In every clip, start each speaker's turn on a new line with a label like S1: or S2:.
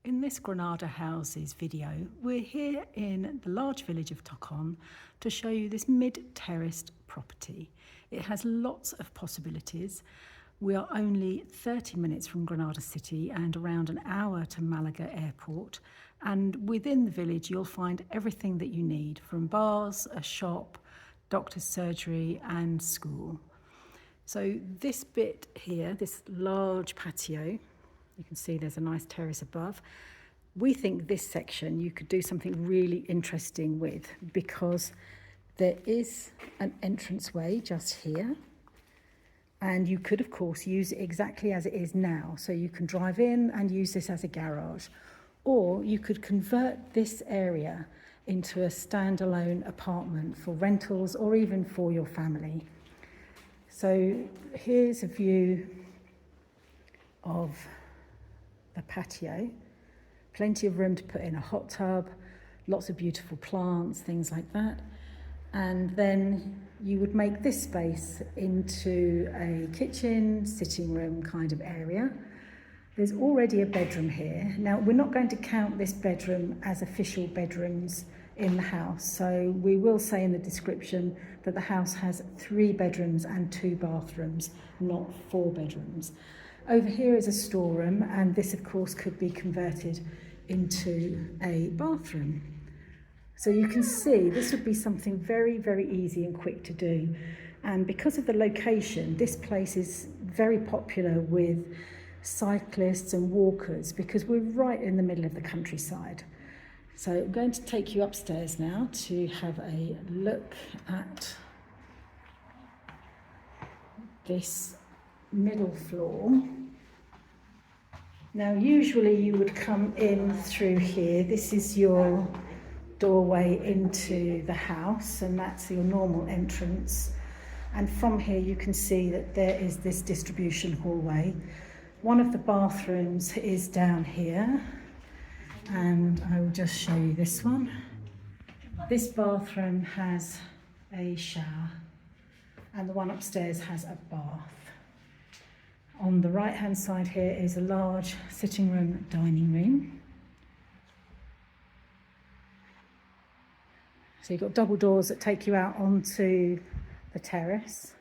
S1: In this Granada Houses video, we're here in the large village of Tocon to show you this mid-terraced property. It has lots of possibilities. We are only 30 minutes from Granada City and around an hour to Malaga Airport. And within the village, you'll find everything that you need, from bars, a shop, doctor's surgery and school. So this bit here, this large patio, you can see there's a nice terrace above. We think this section you could do something really interesting with, because there is an entranceway just here. And you could, of course, use it exactly as it is now. So you can drive in and use this as a garage. Or you could convert this area into a standalone apartment for rentals or even for your family. So here's a view of the patio. Plenty of room to put in a hot tub, lots of beautiful plants, things like that. And then you would make this space into a kitchen, sitting room kind of area. There's already a bedroom here. Now, we're not going to count this bedroom as official bedrooms in the house. So we will say in the description that the house has 3 bedrooms and 2 bathrooms, not 4 bedrooms. Over here is a storeroom, and this of course could be converted into a bathroom. So you can see this would be something very, very easy and quick to do. And because of the location, this place is very popular with cyclists and walkers because we're right in the middle of the countryside. So I'm going to take you upstairs now to have a look at this middle floor. Now, usually you would come in through here. This is your doorway into the house, and that's your normal entrance. And from here you can see that there is this distribution hallway. One of the bathrooms is down here, and I will just show you this one. This bathroom has a shower, and the one upstairs has a bath. On the right hand side here is a large sitting room, dining room. So you've got double doors that take you out onto the terrace.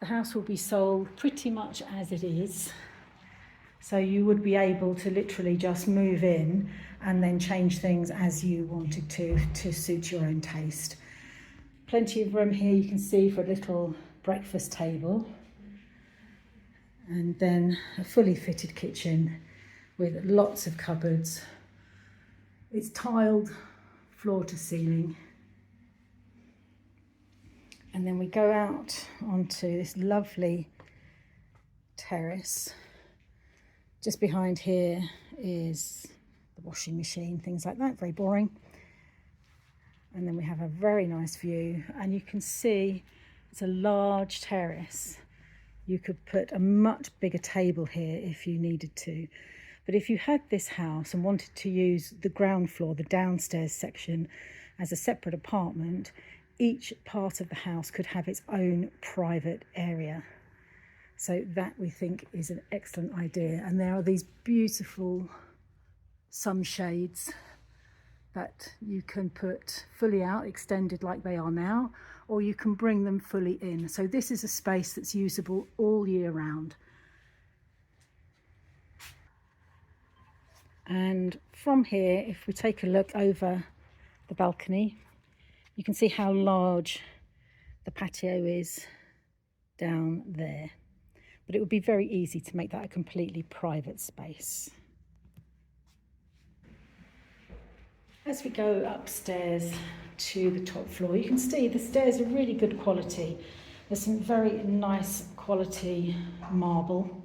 S1: The house will be sold pretty much as it is. So you would be able to literally just move in and then change things as you wanted to suit your own taste. Plenty of room here, you can see, for a little breakfast table. And then a fully fitted kitchen with lots of cupboards. It's tiled floor to ceiling. And then we go out onto this lovely terrace. Just behind here is the washing machine, things like that, very boring. And then we have a very nice view, and you can see it's a large terrace. You could put a much bigger table here if you needed to. But if you had this house and wanted to use the ground floor, the downstairs section, as a separate apartment, each part of the house could have its own private area. So that, we think, is an excellent idea. And there are these beautiful sunshades that you can put fully out, extended like they are now, or you can bring them fully in. So this is a space that's usable all year round. And from here, if we take a look over the balcony, you can see how large the patio is down there. But it would be very easy to make that a completely private space. As we go upstairs to the top floor, you can see the stairs are really good quality. There's some very nice quality marble.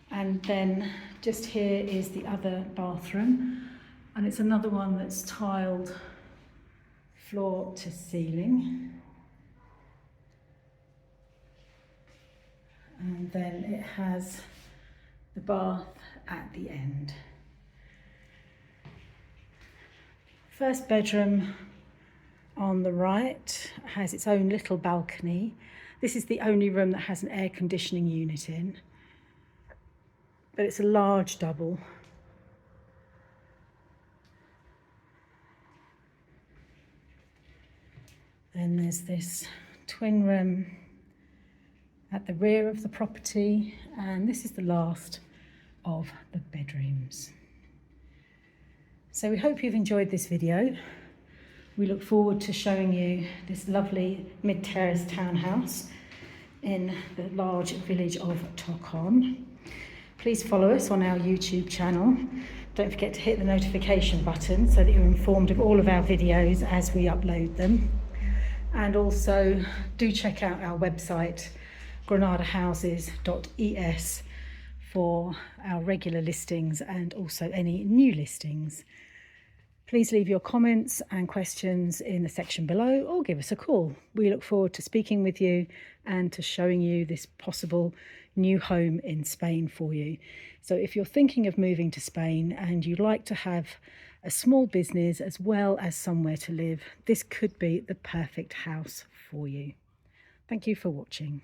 S1: And then just here is the other bathroom, and it's another one that's tiled floor to ceiling. And then it has the bath at the end. First bedroom on the right has its own little balcony. This is the only room that has an air conditioning unit in. but it's a large double. And there's this twin room at the rear of the property, and this is the last of the bedrooms. So we hope you've enjoyed this video. We look forward to showing you this lovely mid-terrace townhouse in the large village of Tocon. Please follow us on our YouTube channel. Don't forget to hit the notification button so that you're informed of all of our videos as we upload them. And also do check out our website, granadahouses.es, for our regular listings and also any new listings. Please leave your comments and questions in the section below or give us a call. We look forward to speaking with you and to showing you this possible new home in Spain for you. So if you're thinking of moving to Spain and you'd like to have a small business as well as somewhere to live, this could be the perfect house for you. Thank you for watching.